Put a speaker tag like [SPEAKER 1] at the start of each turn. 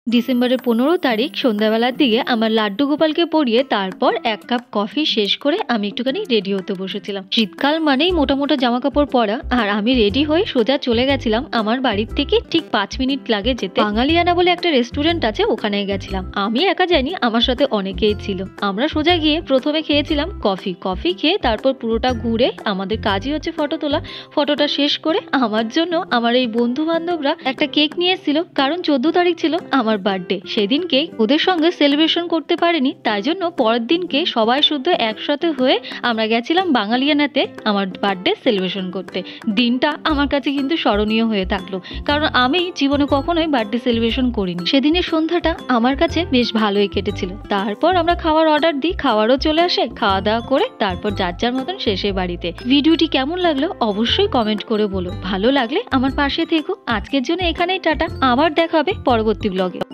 [SPEAKER 1] ডিসেম্বরের ১৫ তারিখ সন্ধ্যাবেলার দিকে আমার লাড্ডু গোপালকে পরিয়ে তারপর ১ কাপ কফি শেষ করে আমি একটুখানি রেডি হতে বসেছিলাম। শীতকাল মানেই মোটা, মোটা জামাকাপড় পরা আর আমি রেডি হয়ে সোজা চলে গেছিলাম আমার বাড়ির থেকে ঠিক ৫ মিনিট লাগে যেতে বাঙালিয়ানা বলে একটা রেস্টুরেন্ট আছে, ওখানে গেছিলাম। আমি একা যাইনি, আমার সাথে অনেকেই ছিল। আমরা সোজা গিয়ে প্রথমে খেয়েছিলাম কফি। কফি খেয়ে তারপর পুরোটা ঘুরে, আমাদের কাজই হচ্ছে ফটো তোলা। ফটোটা শেষ করে আমার জন্য আমার এই বন্ধু-বান্ধবরা একটা কেক নিয়ে এসেছিল, কারণ ১৪ তারিখ ছিল আমার বার্থডে। সেদিনকে ওদের সঙ্গে সেলিব্রেশন করতে পারিনি, তাই জন্য পরের দিনকে সবাই শুদ্ধ একসাথে হয়ে আমরা গেছিলাম বাঙালিয়ানাতে আমার বার্থডে সেলিব্রেশন করতে। দিনটা আমার কাছে কিন্তু স্মরণীয় হয়ে থাকলো, কারণ আমি জীবনে কখনোই বার্থডে সেলিব্রেশন করিনি। সেদিনের সন্ধ্যাটা আমার কাছে বেশ ভালোই কেটেছিল। তারপর আমরা খাওয়ার অর্ডার দিই, খাওয়ারও চলে আসে। খাওয়া দাওয়া করে তারপর যার যার মতন শেষে বাড়িতে। ভিডিওটি কেমন লাগলো অবশ্যই কমেন্ট করে বলো। ভালো লাগলে আমার পাশে থেকো। আজকের জন্য এখানেই টাটা, আবার দেখা হবে পরবর্তী ব্লগে।